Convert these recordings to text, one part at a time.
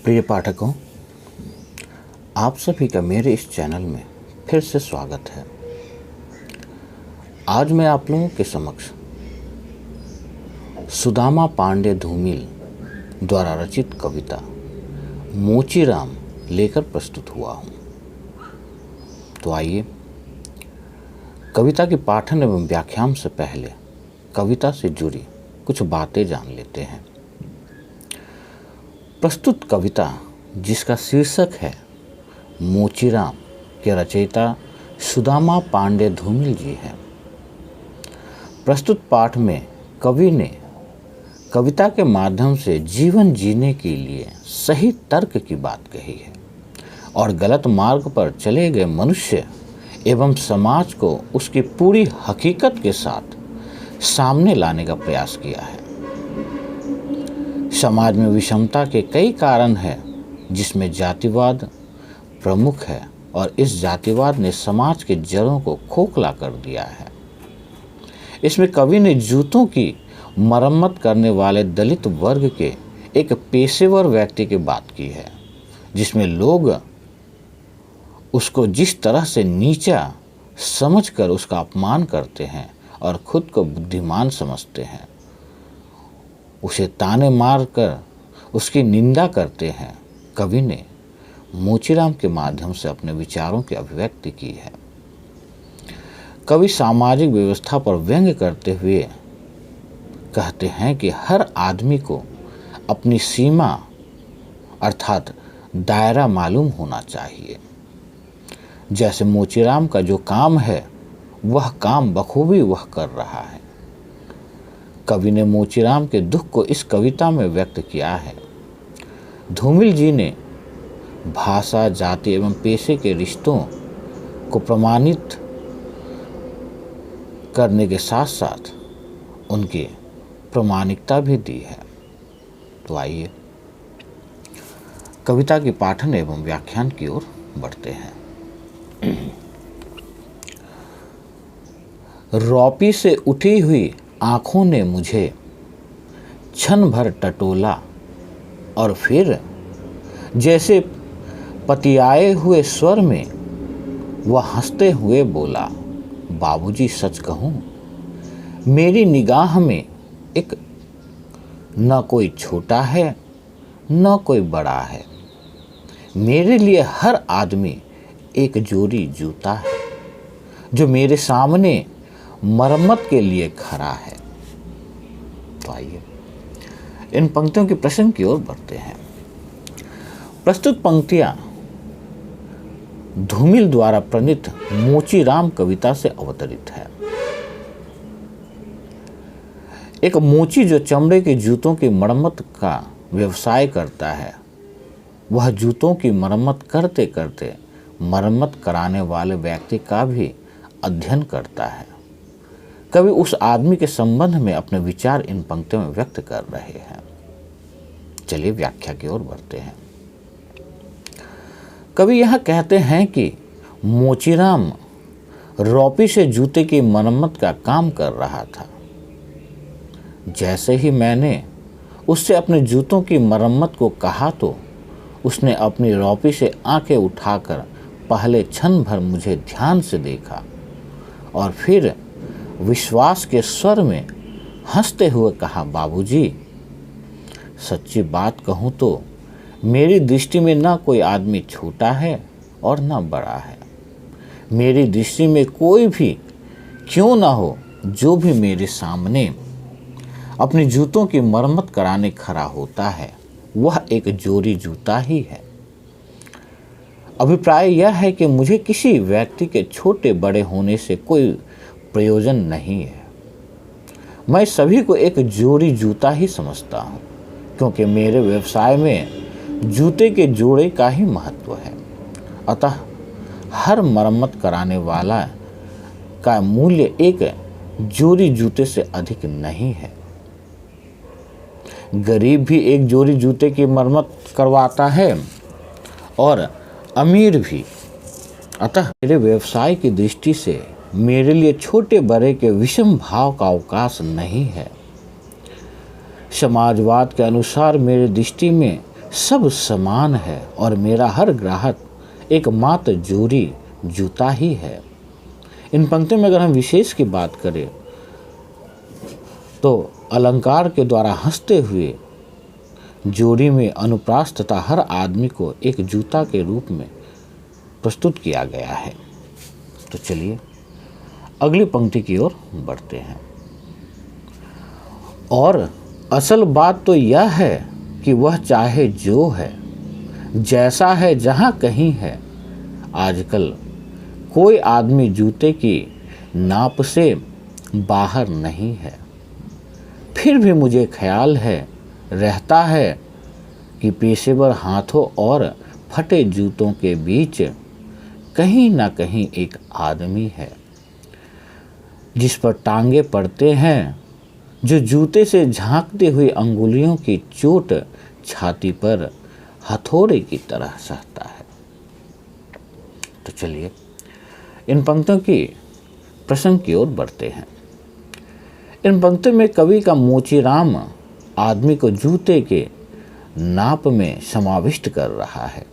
प्रिय पाठकों, आप सभी का मेरे इस चैनल में फिर से स्वागत है। आज मैं आप लोगों के समक्ष सुदामा पांडे धूमिल द्वारा रचित कविता मोचीराम लेकर प्रस्तुत हुआ हूँ। तो आइए कविता के पाठन एवं व्याख्यान से पहले कविता से जुड़ी कुछ बातें जान लेते हैं। प्रस्तुत कविता, जिसका शीर्षक है मोचीराम, के रचयिता सुदामा पांडे धूमिल जी हैं। प्रस्तुत पाठ में कवि ने कविता के माध्यम से जीवन जीने के लिए सही तर्क की बात कही है और गलत मार्ग पर चले गए मनुष्य एवं समाज को उसकी पूरी हकीकत के साथ सामने लाने का प्रयास किया है। समाज में विषमता के कई कारण हैं, जिसमें जातिवाद प्रमुख है और इस जातिवाद ने समाज के जड़ों को खोखला कर दिया है। इसमें कवि ने जूतों की मरम्मत करने वाले दलित वर्ग के एक पेशेवर व्यक्ति की बात की है, जिसमें लोग उसको जिस तरह से नीचा समझकर उसका अपमान करते हैं और खुद को बुद्धिमान समझते हैं, उसे ताने मार कर उसकी निंदा करते हैं, कवि ने मोचीराम के माध्यम से अपने विचारों की अभिव्यक्ति की है। कवि सामाजिक व्यवस्था पर व्यंग्य करते हुए कहते हैं कि हर आदमी को अपनी सीमा अर्थात दायरा मालूम होना चाहिए। जैसे मोचीराम का जो काम है वह काम बखूबी वह कर रहा है। कवि ने मोचीराम के दुख को इस कविता में व्यक्त किया है। धूमिल जी ने भाषा, जाति एवं पेशे के रिश्तों को प्रमाणित करने के साथ साथ उनकी प्रामाणिकता भी दी है। तो आइए कविता के पाठन एवं व्याख्यान की ओर बढ़ते हैं। रौपी से उठी हुई आँखों ने मुझे क्षण भर टटोला और फिर जैसे पतियाए हुए स्वर में वह हंसते हुए बोला, बाबूजी सच कहूँ, मेरी निगाह में एक न कोई छोटा है न कोई बड़ा है। मेरे लिए हर आदमी एक जोड़ी जूता है जो मेरे सामने मरम्मत के लिए खड़ा है। तो आइए इन पंक्तियों के प्रसंग की ओर बढ़ते हैं। प्रस्तुत पंक्तियां धूमिल द्वारा प्रणीत मोचीराम कविता से अवतरित है। एक मोची जो चमड़े के जूतों की मरम्मत का व्यवसाय करता है, वह जूतों की मरम्मत करते करते मरम्मत कराने वाले व्यक्ति का भी अध्ययन करता है। कवि उस आदमी के संबंध में अपने विचार इन पंक्तियों में व्यक्त कर रहे हैं। चलिए व्याख्या की ओर बढ़ते हैं। कवि यह कहते हैं कि मोचीराम रौपी से जूते की मरम्मत का काम कर रहा था। जैसे ही मैंने उससे अपने जूतों की मरम्मत को कहा तो उसने अपनी रौपी से आंखें उठाकर पहले क्षण भर मुझे ध्यान से देखा और फिर विश्वास के स्वर में हंसते हुए कहा, बाबूजी सच्ची बात कहूँ तो मेरी दृष्टि में न कोई आदमी छोटा है और न बड़ा है। मेरी दृष्टि में कोई भी क्यों ना हो, जो भी मेरे सामने अपने जूतों की मरम्मत कराने खड़ा होता है, वह एक जोड़ी जूता ही है। अभिप्राय यह है कि मुझे किसी व्यक्ति के छोटे बड़े होने से कोई प्रयोजन नहीं है। मैं सभी को एक जोड़ी जूता ही समझता हूँ, क्योंकि मेरे व्यवसाय में जूते के जोड़े का ही महत्व है। अतः हर मरम्मत कराने वाला का मूल्य एक जोड़ी जूते से अधिक नहीं है। गरीब भी एक जोड़ी जूते की मरम्मत करवाता है और अमीर भी। अतः मेरे व्यवसाय की दृष्टि से मेरे लिए छोटे बड़े के विषम भाव का अवकाश नहीं है। समाजवाद के अनुसार मेरी दृष्टि में सब समान है और मेरा हर ग्राहक एकमात्र जोड़ी जूता ही है। इन पंक्तियों में अगर हम विशेष की बात करें तो अलंकार के द्वारा हंसते हुए जोड़ी में अनुप्रास तथा हर आदमी को एक जूता के रूप में प्रस्तुत किया गया है। तो चलिए अगली पंक्ति की ओर बढ़ते हैं। और असल बात तो यह है कि वह चाहे जो है, जैसा है, जहाँ कहीं है, आजकल कोई आदमी जूते की नाप से बाहर नहीं है। फिर भी मुझे ख्याल रहता है कि पेशेवर हाथों और फटे जूतों के बीच कहीं ना कहीं एक आदमी है जिस पर टांगे पड़ते हैं, जो जूते से झांकते हुए अंगुलियों की चोट छाती पर हथौड़े की तरह सहता है। तो चलिए इन पंक्तियों की प्रसंग की ओर बढ़ते हैं। इन पंक्तियों में कवि का मोचीराम आदमी को जूते के नाप में समाविष्ट कर रहा है।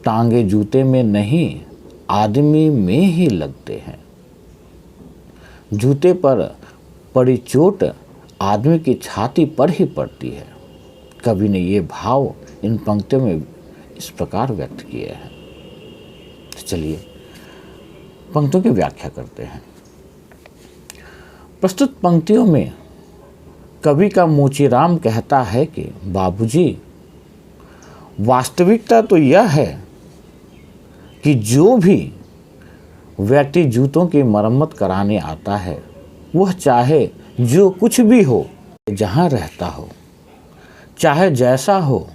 टांगे जूते में नहीं, आदमी में ही लगते हैं। जूते पर पड़ी चोट आदमी की छाती पर ही पड़ती है। कवि ने ये भाव इन पंक्तियों में इस प्रकार व्यक्त किए हैं। तो चलिए पंक्तियों की व्याख्या करते हैं। प्रस्तुत पंक्तियों में कवि का मोचीराम कहता है कि बाबूजी, वास्तविकता तो यह है कि जो भी व्यक्ति जूतों की मरम्मत कराने आता है, वह चाहे जो कुछ भी हो, जहाँ रहता हो, चाहे जैसा हो,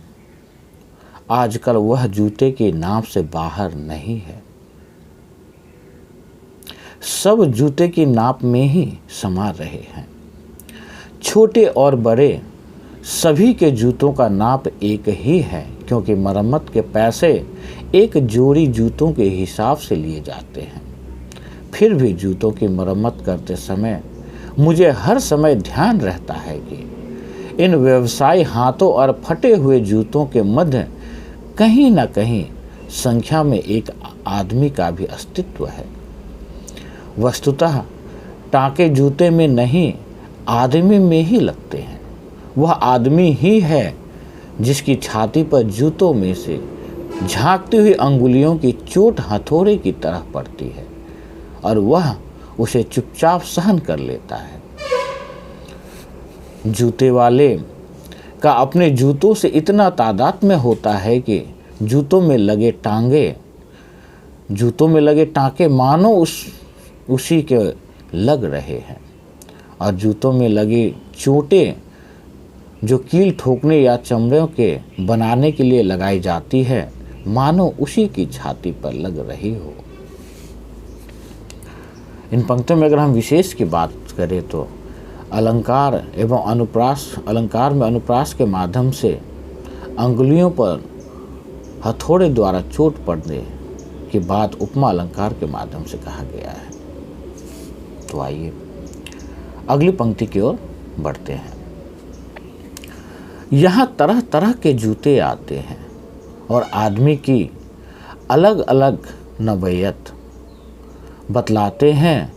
आजकल वह जूते के नाप से बाहर नहीं है। सब जूते की नाप में ही समा रहे हैं। छोटे और बड़े सभी के जूतों का नाप एक ही है, क्योंकि मरम्मत के पैसे एक जोड़ी जूतों के हिसाब से लिए जाते हैं। फिर भी जूतों की मरम्मत करते समय मुझे हर समय ध्यान रहता है कि इन व्यवसायी हाथों और फटे हुए जूतों के मध्य कहीं ना कहीं संख्या में एक आदमी का भी अस्तित्व है। वस्तुतः टाँके जूते में नहीं, आदमी में ही लगते हैं। वह आदमी ही है जिसकी छाती पर जूतों में से झांकती हुई अंगुलियों की चोट हथौड़े की तरह पड़ती है और वह उसे चुपचाप सहन कर लेता है। जूते वाले का अपने जूतों से इतना तादाद में होता है कि जूतों में लगे टांके मानो उसी के लग रहे हैं, और जूतों में लगी चोटें जो कील ठोकने या चमड़े के बनाने के लिए लगाई जाती है, मानो उसी की छाती पर लग रही हो। इन पंक्तियों में अगर हम विशेष की बात करें तो अलंकार एवं अनुप्रास, अलंकार में अनुप्रास के माध्यम से अंगुलियों पर हथौड़े द्वारा चोट पड़ने की बात उपमा अलंकार के माध्यम से कहा गया है। तो आइए अगली पंक्ति की ओर बढ़ते हैं। यहाँ तरह तरह के जूते आते हैं और आदमी की अलग अलग नवैयत बतलाते हैं।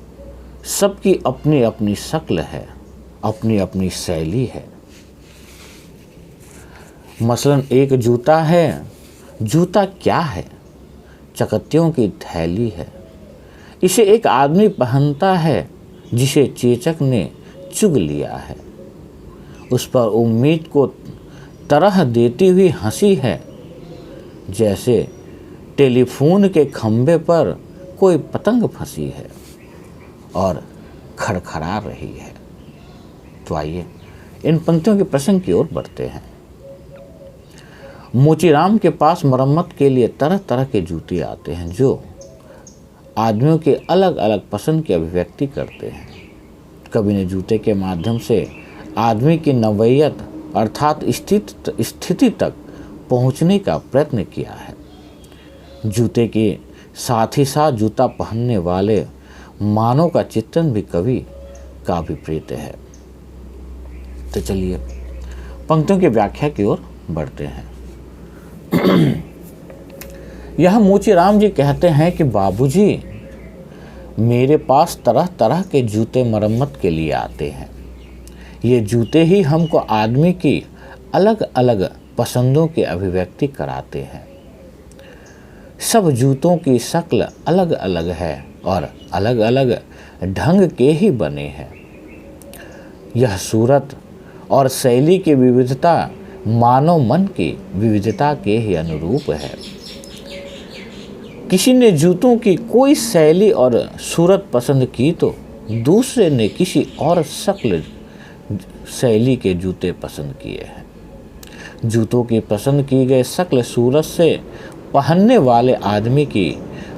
सबकी अपनी अपनी शक्ल है, अपनी अपनी शैली है। मसलन एक जूता है। जूता क्या है? चकत्तियों की थैली है। इसे एक आदमी पहनता है जिसे चेचक ने चुग लिया है। उस पर उम्मीद को तरह देती हुई हंसी है, जैसे टेलीफोन के खंभे पर कोई पतंग फंसी है और खड़खड़ा रही है। तो आइए इन पंक्तियों के प्रसंग की ओर बढ़ते हैं। मोचीराम के पास मरम्मत के लिए तरह तरह के जूते आते हैं जो आदमियों के अलग अलग पसंद की अभिव्यक्ति करते हैं। कवि ने जूते के माध्यम से आदमी की नवैयत अर्थात स्थिति तक पहुंचने का प्रयत्न किया है। जूते के साथ ही साथ जूता पहनने वाले मानव का चित्रण भी कवि का अभिप्रेत है। तो चलिए पंक्तियों की व्याख्या की ओर बढ़ते हैं। यह मोचीराम जी कहते हैं कि बाबूजी, मेरे पास तरह तरह के जूते मरम्मत के लिए आते हैं। ये जूते ही हमको आदमी की अलग अलग पसंदों की अभिव्यक्ति कराते हैं। सब जूतों की शक्ल अलग अलग है और अलग अलग ढंग के ही बने हैं। यह सूरत और शैली की विविधता मानव मन की विविधता के ही अनुरूप है। किसी ने जूतों की कोई शैली और सूरत पसंद की तो दूसरे ने किसी और शक्ल शैली के जूते पसंद किए हैं। जूतों की पसंद की गई शक्ल सूरत से पहनने वाले आदमी की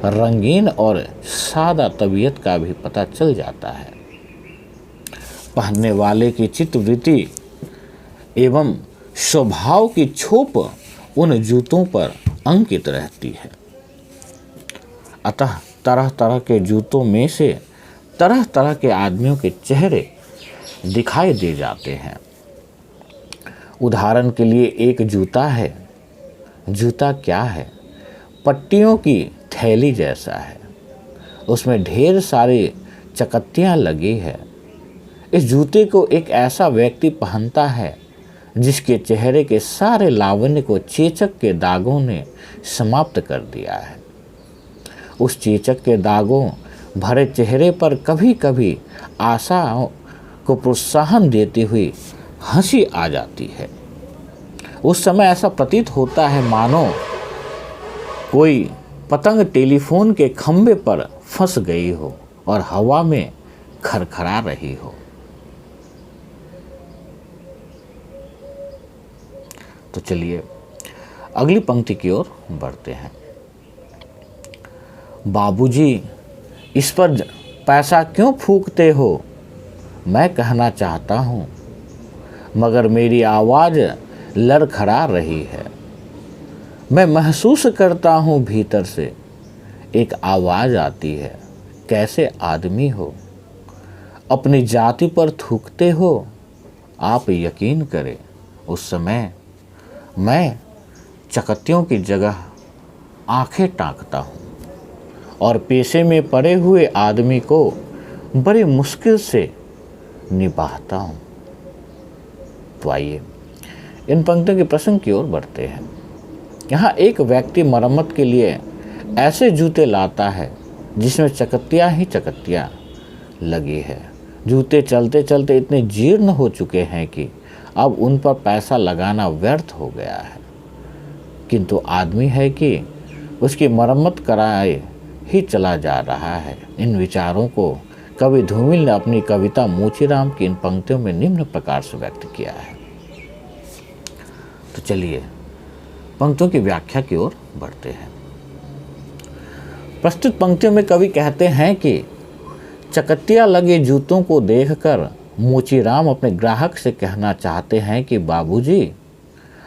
रंगीन और सादा तबीयत का भी पता चल जाता है। पहनने वाले की चित्तवृत्ति एवं स्वभाव की छोप उन जूतों पर अंकित रहती है। अतः तरह तरह के जूतों में से तरह तरह के आदमियों के चेहरे दिखाई दे जाते हैं। उदाहरण के लिए एक जूता है। जूता क्या है? पट्टियों की थैली जैसा है। उसमें ढेर सारी चकत्तियाँ लगी है। इस जूते को एक ऐसा व्यक्ति पहनता है जिसके चेहरे के सारे लावण्य को चेचक के दागों ने समाप्त कर दिया है। उस चेचक के दागों भरे चेहरे पर कभी कभी आशा को प्रोत्साहन देती हुई हंसी आ जाती है। उस समय ऐसा प्रतीत होता है मानो कोई पतंग टेलीफोन के खंभे पर फंस गई हो और हवा में खरखरा रही हो। तो चलिए अगली पंक्ति की ओर बढ़ते हैं। बाबूजी, इस पर पैसा क्यों फूंकते हो? मैं कहना चाहता हूँ, मगर मेरी आवाज़ लड़खड़ा रही है। मैं महसूस करता हूँ भीतर से एक आवाज़ आती है। कैसे आदमी हो? अपनी जाति पर थूकते हो? आप यकीन करें, उस समय मैं चकत्तियों की जगह आंखें ताकता हूँ और पेशे में पड़े हुए आदमी को बड़ी मुश्किल से निभाता हूँ। तो आइए इन पंक्तियों के प्रसंग की ओर बढ़ते हैं। यहाँ एक व्यक्ति मरम्मत के लिए ऐसे जूते लाता है जिसमें चकत्तियाँ ही चकत्तियाँ लगी है। जूते चलते चलते इतने जीर्ण हो चुके हैं कि अब उन पर पैसा लगाना व्यर्थ हो गया है। किंतु आदमी है कि उसकी मरम्मत कराए ही चला जा रहा है। इन विचारों को कवि धूमिल ने अपनी कविता मोचीराम की इन पंक्तियों में निम्न प्रकार से व्यक्त किया है। तो चलिए पंक्तियों की व्याख्या की ओर बढ़ते हैं। प्रस्तुत पंक्तियों में कवि कहते हैं कि चकत्तियाँ लगे जूतों को देखकर मोचीराम अपने ग्राहक से कहना चाहते हैं कि बाबूजी,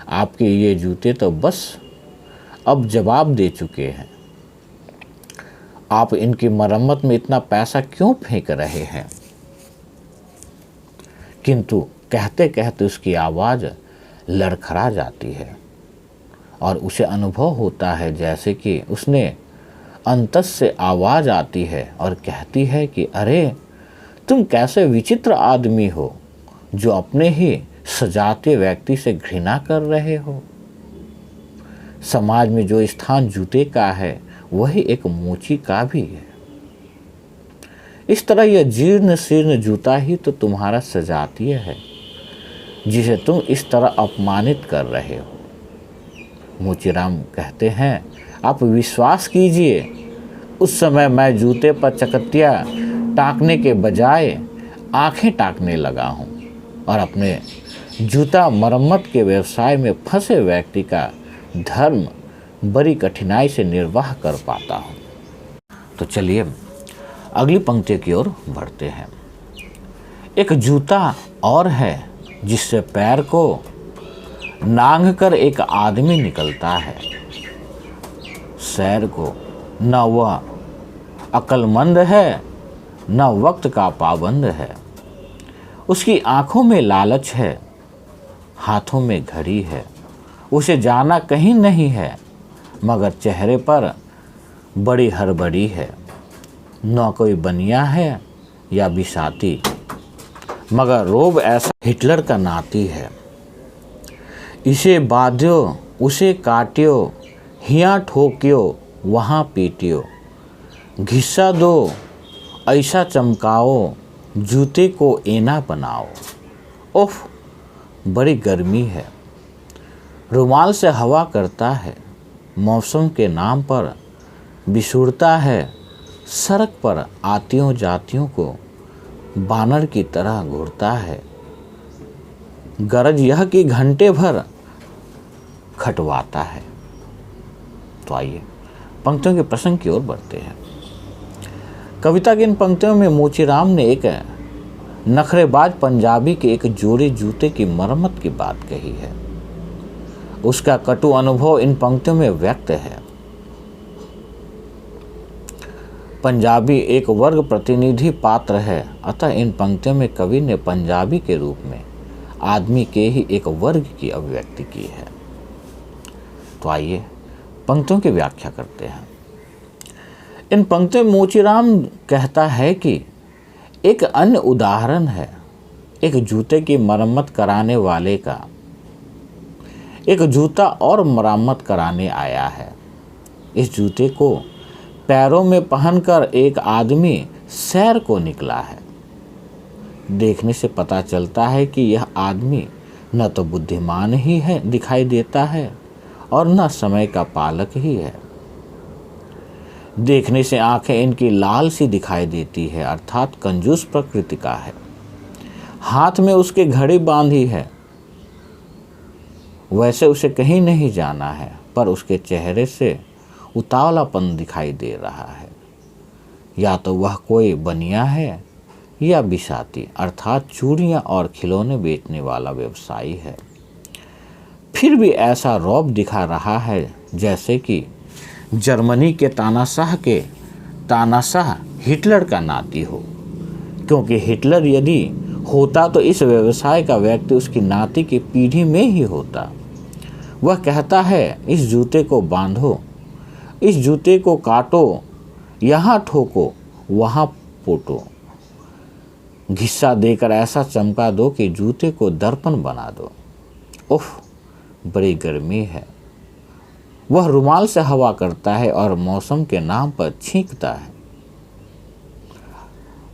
आपके ये जूते तो बस अब जवाब दे चुके हैं। आप इनकी मरम्मत में इतना पैसा क्यों फेंक रहे हैं? किंतु कहते कहते उसकी आवाज़ लड़खड़ा जाती है और उसे अनुभव होता है जैसे कि उसने अंतस से आवाज़ आती है और कहती है कि अरे, तुम कैसे विचित्र आदमी हो जो अपने ही सजातीय व्यक्ति से घृणा कर रहे हो। समाज में जो स्थान जूते का है वही एक मोची का भी है। इस तरह यह जीर्ण शीर्ण जूता ही तो तुम्हारा सजातीय है जिसे तुम इस तरह अपमानित कर रहे हो। मोचीराम कहते हैं, आप विश्वास कीजिए, उस समय मैं जूते पर चकत्तियाँ टाकने के बजाय आंखें ताकने लगा हूँ और अपने जूता मरम्मत के व्यवसाय में फंसे व्यक्ति का धर्म बड़ी कठिनाई से निर्वाह कर पाता हूँ। तो चलिए अगली पंक्ति की ओर बढ़ते हैं। एक जूता और है जिससे पैर को नांग कर एक आदमी निकलता है। सैर को न वह अक्लमंद है न वक्त का पाबंद है। उसकी आंखों में लालच है, हाथों में घड़ी है उसे जाना कहीं नहीं है, मगर चेहरे पर बड़ी हड़बड़ी है। न कोई बनिया है या बिसाती, मगर रोब ऐसा हिटलर का नाती है। इसे बाध्यो उसे काट्यो, हियाँ ठोक्यो वहाँ पीटियो, घिस्सा दो ऐसा चमकाओ, जूते को एना बनाओ। ओफ, बड़ी गर्मी है। रुमाल से हवा करता है, मौसम के नाम पर बिछुड़ता है, सड़क पर आतियों जातियों को बानर की तरह घूरता है। गरज यह कि घंटे भर खटवाता है। तो आइए पंक्तियों के प्रसंग की ओर बढ़ते हैं। कविता की इन पंक्तियों में मोचीराम ने एक नखरेबाज पंजाबी के एक जोड़े जूते की मरम्मत की बात कही है। उसका कटु अनुभव इन पंक्तियों में व्यक्त है। पंजाबी एक वर्ग प्रतिनिधि पात्र है, अतः इन पंक्तियों में कवि ने पंजाबी के रूप में आदमी के ही एक वर्ग की अभिव्यक्ति की है। तो आइए पंक्तियों की व्याख्या करते हैं। इन पंक्तियों में मोचीराम कहता है कि एक अन्य उदाहरण है एक जूते की मरम्मत कराने वाले का। एक जूता और मरम्मत कराने आया है। इस जूते को पैरों में पहनकर एक आदमी सैर को निकला है। देखने से पता चलता है कि यह आदमी न तो बुद्धिमान ही है दिखाई देता है और न समय का पालक ही है। देखने से आंखें इनकी लाल सी दिखाई देती है, अर्थात कंजूस प्रकृति का है। हाथ में उसके घड़ी बांधी है। वैसे उसे कहीं नहीं जाना है, पर उसके चेहरे से उतावलापन दिखाई दे रहा है। या तो वह कोई बनिया है या बिसाती, अर्थात चूड़ियाँ और खिलौने बेचने वाला व्यवसायी है। फिर भी ऐसा रौब दिखा रहा है जैसे कि जर्मनी के तानाशाह हिटलर का नाती हो, क्योंकि हिटलर यदि होता तो इस व्यवसाय का व्यक्ति उसकी नाती की पीढ़ी में ही होता। वह कहता है, इस जूते को बांधो, इस जूते को काटो, यहाँ ठोको वहाँ पोटो, घिस्सा देकर ऐसा चमका दो कि जूते को दर्पण बना दो। उफ, बड़ी गर्मी है। वह रुमाल से हवा करता है और मौसम के नाम पर छींकता है।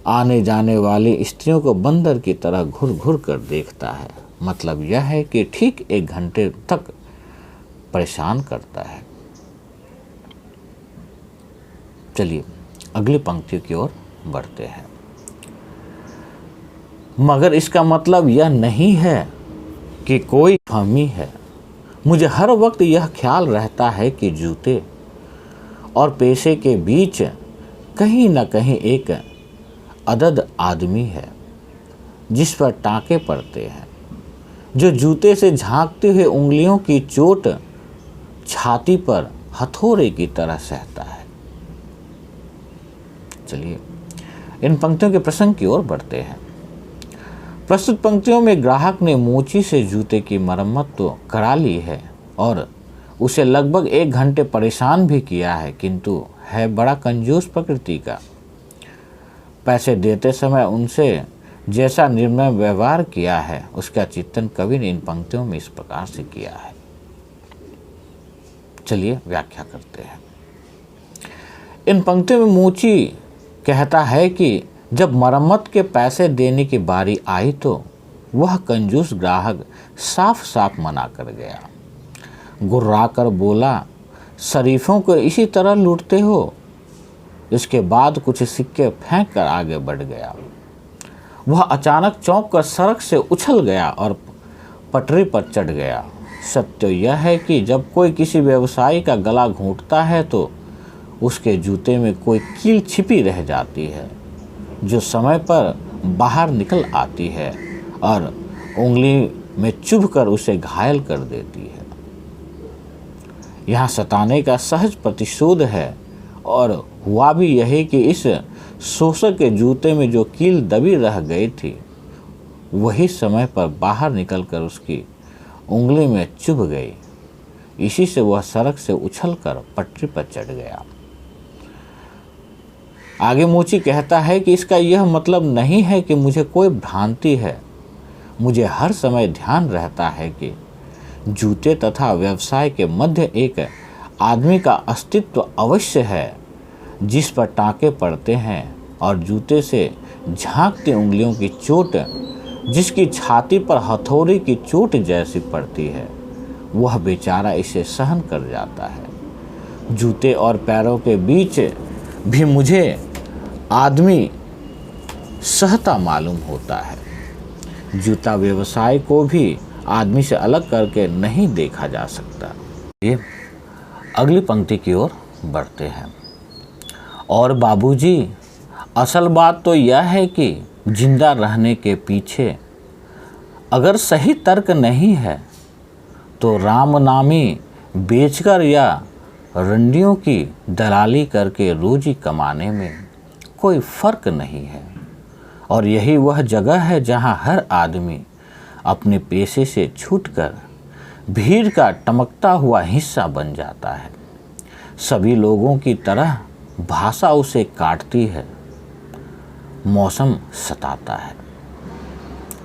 आने जाने वाली स्त्रियों को बंदर की तरह घुर घुर कर देखता है। मतलब यह है कि ठीक 1 घंटे तक परेशान करता है। चलिए अगली पंक्ति की ओर बढ़ते हैं। मगर इसका मतलब यह नहीं है कि कोई खामी है। मुझे हर वक्त यह ख्याल रहता है कि जूते और पेशे के बीच कहीं न कहीं एक अदद आदमी है जिस पर टाँके पड़ते हैं, जो जूते से झांकते हुए उंगलियों की चोट छाती पर हथौड़े की तरह सहता है। चलिए इन पंक्तियों के प्रसंग की ओर बढ़ते हैं। प्रस्तुत पंक्तियों में ग्राहक ने मोची से जूते की मरम्मत तो करा ली है और उसे लगभग 1 घंटे परेशान भी किया है, किंतु है बड़ा कंजूस प्रकृति का। पैसे देते समय उनसे जैसा निर्मय व्यवहार किया है, उसका चिंतन कवि ने इन पंक्तियों में इस प्रकार से किया है। चलिए व्याख्या करते हैं। इन पंक्तियों में मोची कहता है कि जब मरम्मत के पैसे देने की बारी आई तो वह कंजूस ग्राहक साफ साफ मना कर गया। गुर्रा कर बोला, शरीफों को इसी तरह लूटते हो। इसके बाद कुछ सिक्के फेंक कर आगे बढ़ गया। वह अचानक चौंक कर सड़क से उछल गया और पटरी पर चढ़ गया। सत्य यह है कि जब कोई किसी व्यवसायी का गला घूंटता है तो उसके जूते में कोई कील छिपी रह जाती है, जो समय पर बाहर निकल आती है और उंगली में चुभकर उसे घायल कर देती है। यहाँ सताने का सहज प्रतिशोध है और हुआ भी यही कि इस शोषक के जूते में जो कील दबी रह गई थी, वही समय पर बाहर निकलकर उसकी उंगली में चुभ गई इसी से वह सड़क से उछलकर पटरी पर चढ़ गया। आगे मोची कहता है कि इसका यह मतलब नहीं है कि मुझे कोई भ्रांति है। मुझे हर समय ध्यान रहता है कि जूते तथा व्यवसाय के मध्य एक आदमी का अस्तित्व अवश्य है, जिस पर टाँके पड़ते हैं और जूते से झांकती उंगलियों की चोट जिसकी छाती पर हथौड़ी की चोट जैसी पड़ती है, वह बेचारा इसे सहन कर जाता है। जूते और पैरों के बीच भी मुझे आदमी सहता मालूम होता है। जूता व्यवसाय को भी आदमी से अलग करके नहीं देखा जा सकता। ये अगली पंक्ति की ओर बढ़ते हैं। और बाबूजी, असल बात तो यह है कि जिंदा रहने के पीछे अगर सही तर्क नहीं है तो रामनामी बेचकर या रंडियों की दलाली करके रोजी कमाने में कोई फर्क नहीं है। और यही वह जगह है जहां हर आदमी अपने पेशे से छूटकर भीड़ का टमकता हुआ हिस्सा बन जाता है। सभी लोगों की तरह भाषा उसे काटती है, मौसम सताता है।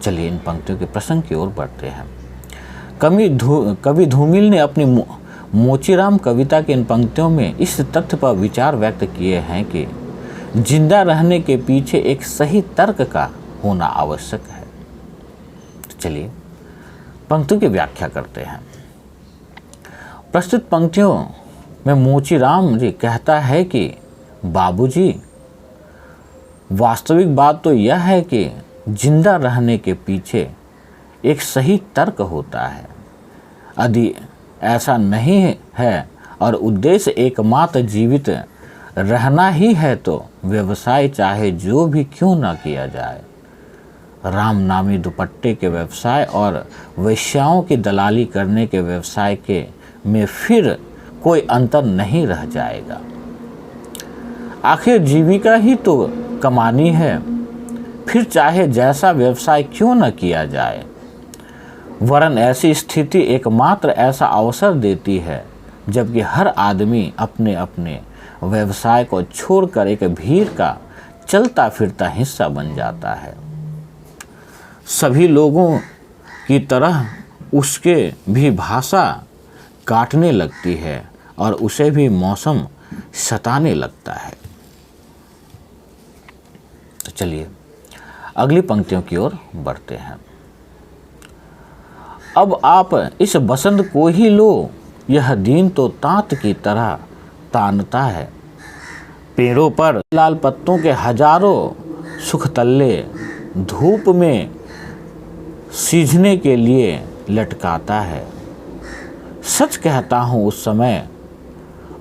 चलिए इन पंक्तियों के प्रसंग की ओर बढ़ते हैं। कवि धूमिल ने अपनी मोचीराम कविता की इन पंक्तियों में इस तथ्य पर विचार व्यक्त किए हैं कि जिंदा रहने के पीछे एक सही तर्क का होना आवश्यक है। तो चलिए पंक्तियों की व्याख्या करते हैं। प्रस्तुत पंक्तियों में मोचीराम जी कहता है कि बाबूजी, वास्तविक बात तो यह है कि जिंदा रहने के पीछे एक सही तर्क होता है। यदि ऐसा नहीं है और उद्देश्य एकमात्र जीवित रहना ही है तो व्यवसाय चाहे जो भी क्यों न किया जाए, राम नामी दुपट्टे के व्यवसाय और वेश्याओं की दलाली करने के व्यवसाय के में फिर कोई अंतर नहीं रह जाएगा। आखिर जीविका ही तो कमानी है, फिर चाहे जैसा व्यवसाय क्यों न किया जाए। वरन ऐसी स्थिति एकमात्र ऐसा अवसर देती है जबकि हर आदमी अपने अपने व्यवसाय को छोड़कर एक भीड़ का चलता फिरता हिस्सा बन जाता है। सभी लोगों की तरह उसके भी भाषा काटने लगती है और उसे भी मौसम सताने लगता है। तो चलिए अगली पंक्तियों की ओर बढ़ते हैं। अब आप इस बसंत को ही लो, यह दिन तो तांत की तरह तानता है। पेड़ों पर लाल पत्तों के हजारों सुखतल्ले धूप में सीझने के लिए लटकाता है। सच कहता हूँ, उस समय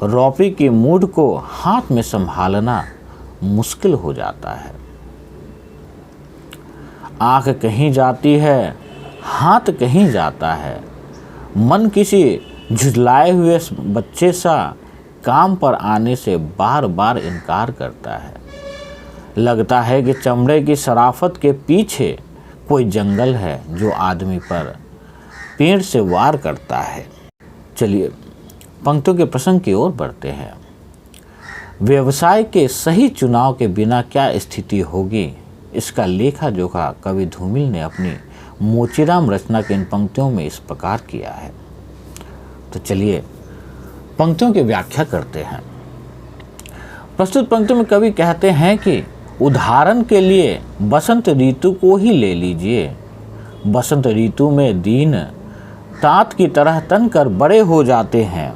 रौपी की मूड को हाथ में संभालना मुश्किल हो जाता है। आँख कहीं जाती है, हाथ कहीं जाता है। मन किसी झुझलाए हुए बच्चे सा काम पर आने से बार बार इनकार करता है। लगता है कि चमड़े की शराफत के पीछे कोई जंगल है जो आदमी पर पेड़ से वार करता है। चलिए पंक्तियों के प्रसंग की ओर बढ़ते हैं। व्यवसाय के सही चुनाव के बिना क्या स्थिति होगी, इसका लेखा जोखा कवि धूमिल ने अपनी मोचीराम रचना के इन पंक्तियों में इस प्रकार किया है। तो चलिए पंक्तियों की व्याख्या करते हैं। प्रस्तुत पंक्तियों में कवि कहते हैं कि उदाहरण के लिए बसंत ऋतु को ही ले लीजिए। बसंत ऋतु में दिन तात की तरह तनकर बड़े हो जाते हैं।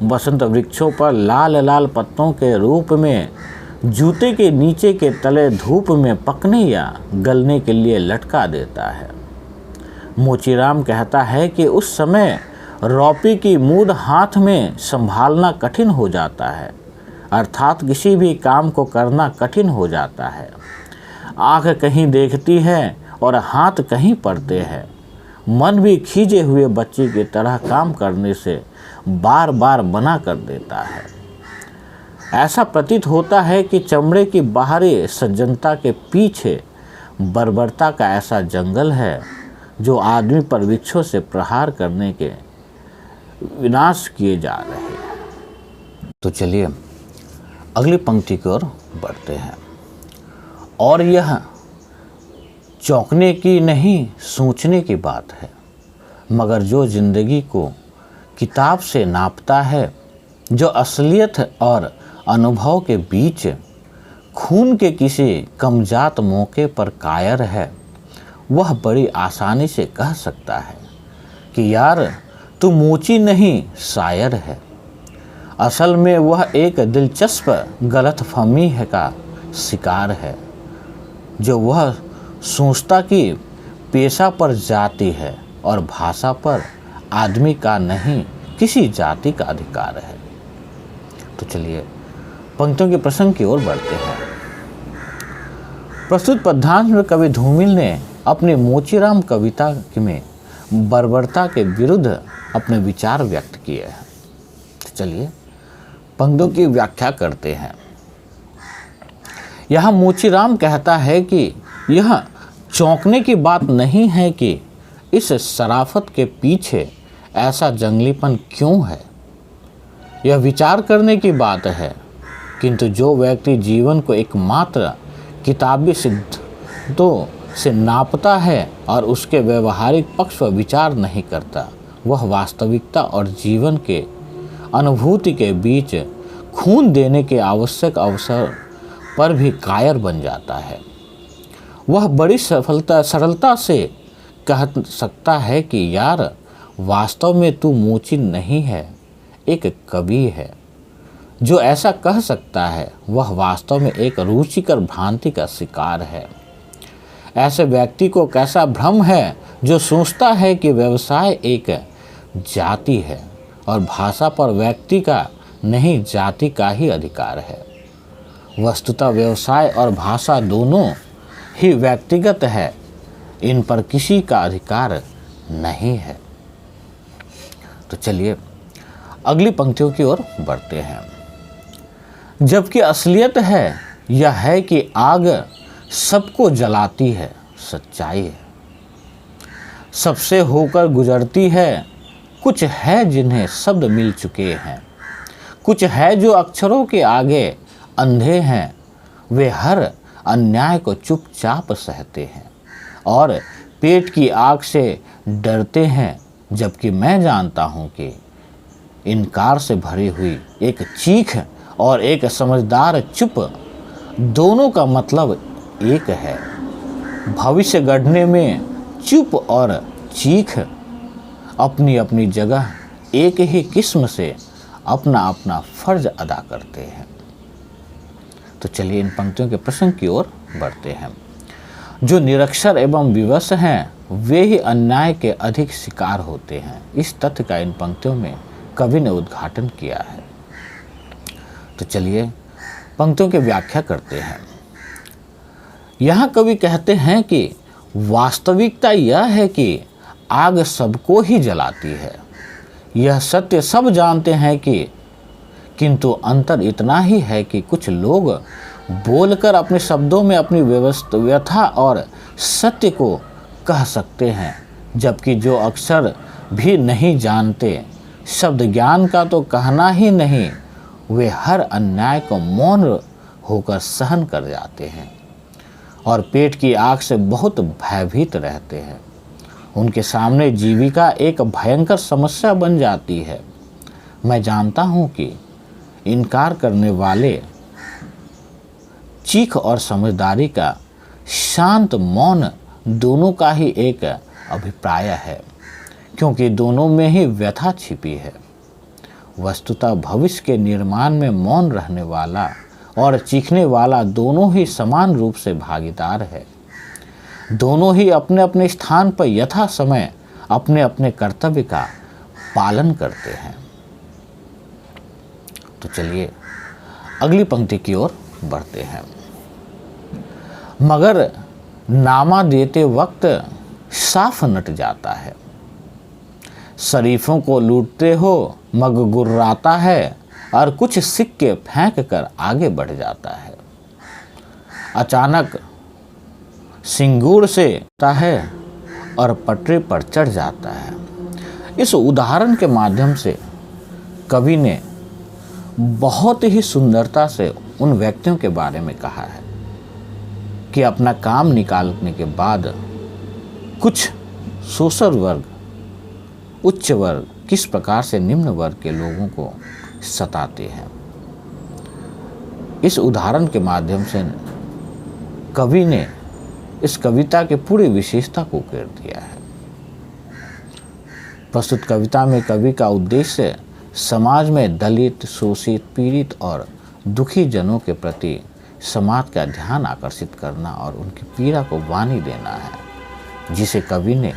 बसंत वृक्षों पर लाल लाल पत्तों के रूप में जूते के नीचे के तले धूप में पकने या गलने के लिए लटका देता है। मोचीराम कहता है कि उस समय रौपी की मूड हाथ में संभालना कठिन हो जाता है, अर्थात किसी भी काम को करना कठिन हो जाता है। आँख कहीं देखती है और हाथ कहीं पड़ते हैं। मन भी खींचे हुए बच्चे की तरह काम करने से बार बार मना कर देता है। ऐसा प्रतीत होता है कि चमड़े की बाहरी सज्जनता के पीछे बर्बरता का ऐसा जंगल है जो आदमी पर वृक्षों से प्रहार करने के विनाश किए जा रहे हैं। तो चलिए अगली पंक्ति की ओर बढ़ते हैं। और यह चौंकने की नहीं, सोचने की बात है, मगर जो जिंदगी को किताब से नापता है, जो असलियत और अनुभव के बीच खून के किसी कमजात मौके पर कायर है, वह बड़ी आसानी से कह सकता है कि यार तू मोची नहीं शायर है। असल में वह एक दिलचस्प गलतफहमी है का शिकार है, जो वह सोचता कि पेशा पर जाति है और भाषा पर आदमी का नहीं, किसी जाति का अधिकार है। तो चलिए पंक्तियों के प्रसंग की ओर बढ़ते हैं। प्रस्तुत पद्यांश में कवि धूमिल ने अपनी मोचीराम कविता में बर्बरता के विरुद्ध अपने विचार व्यक्त किए हैं। तो चलिए पंक्तियों की व्याख्या करते हैं। यहाँ मोचीराम कहता है कि यह चौंकने की बात नहीं है कि इस शराफत के पीछे ऐसा जंगलीपन क्यों है, यह विचार करने की बात है। किंतु जो व्यक्ति जीवन को एकमात्र किताबी सिद्धांतों से नापता है और उसके व्यवहारिक पक्ष पर विचार नहीं करता, वह वास्तविकता और जीवन के अनुभूति के बीच खून देने के आवश्यक अवसर पर भी कायर बन जाता है। वह बड़ी सरलता से कह सकता है कि यार वास्तव में तू मोची नहीं है, एक कवि है। जो ऐसा कह सकता है वह वास्तव में एक रुचिकर भ्रांति का शिकार है। ऐसे व्यक्ति को कैसा भ्रम है जो सोचता है कि व्यवसाय एक जाति है और भाषा पर व्यक्ति का नहीं, जाति का ही अधिकार है। वस्तुतः व्यवसाय और भाषा दोनों ही व्यक्तिगत है, इन पर किसी का अधिकार नहीं है। तो चलिए अगली पंक्तियों की ओर बढ़ते हैं। जबकि असलियत है यह है कि आग सबको जलाती है, सच्चाई है, सबसे होकर गुजरती है। कुछ है जिन्हें शब्द मिल चुके हैं, कुछ है जो अक्षरों के आगे अंधे हैं। वे हर अन्याय को चुपचाप सहते हैं और पेट की आग से डरते हैं। जबकि मैं जानता हूँ कि इनकार से भरी हुई एक चीख और एक समझदार चुप, दोनों का मतलब एक है। भविष्य गढ़ने में चुप और चीख अपनी अपनी जगह एक ही किस्म से अपना अपना फर्ज अदा करते हैं। तो चलिए इन पंक्तियों के प्रसंग की ओर बढ़ते हैं। जो निरक्षर एवं विवश हैं वे ही अन्याय के अधिक शिकार होते हैं। इस तथ्य का इन पंक्तियों में कवि ने उद्घाटन किया है। तो चलिए पंक्तियों की व्याख्या करते हैं। यहाँ कवि कहते हैं कि वास्तविकता यह है कि आग सबको ही जलाती है। यह सत्य सब जानते हैं कि, किंतु अंतर इतना ही है कि कुछ लोग बोलकर अपने शब्दों में अपनी व्यथा और सत्य को कह सकते हैं, जबकि जो अक्सर भी नहीं जानते, शब्द ज्ञान का तो कहना ही नहीं, वे हर अन्याय को मौन होकर सहन कर जाते हैं और पेट की आग से बहुत भयभीत रहते हैं। उनके सामने जीविका एक भयंकर समस्या बन जाती है। मैं जानता हूँ कि इनकार करने वाले चीख और समझदारी का शांत मौन दोनों का ही एक अभिप्राय है, क्योंकि दोनों में ही व्यथा छिपी है। वस्तुतः भविष्य के निर्माण में मौन रहने वाला और चीखने वाला दोनों ही समान रूप से भागीदार है। दोनों ही अपने अपने स्थान पर यथा समय अपने अपने कर्तव्य का पालन करते हैं। तो चलिए अगली पंक्ति की ओर बढ़ते हैं। मगर नामा देते वक्त साफ नट जाता है। शरीफों को लूटते हो मग गुर्राता है और कुछ सिक्के फेंक कर आगे बढ़ जाता है। अचानक सिंगूर से आता है और पटरी पर चढ़ जाता है। इस उदाहरण के माध्यम से कवि ने बहुत ही सुंदरता से उन व्यक्तियों के बारे में कहा है कि अपना काम निकालने के बाद कुछ शोषण वर्ग, उच्च वर्ग किस प्रकार से निम्न वर्ग के लोगों को सताते हैं। इस उदाहरण के माध्यम से कवि ने इस कविता के पूरी विशेषता को उकेर दिया है। प्रस्तुत कविता में कवि का उद्देश्य समाज में दलित, शोषित, पीड़ित और दुखी जनों के प्रति समाज का ध्यान आकर्षित करना और उनकी पीड़ा को वाणी देना है, जिसे कवि ने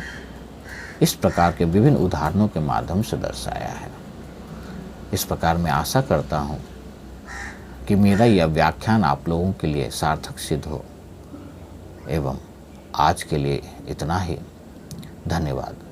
इस प्रकार के विभिन्न उदाहरणों के माध्यम से दर्शाया है। इस प्रकार मैं आशा करता हूँ कि मेरा यह व्याख्यान आप लोगों के लिए सार्थक सिद्ध हो। एवं आज के लिए इतना ही। धन्यवाद।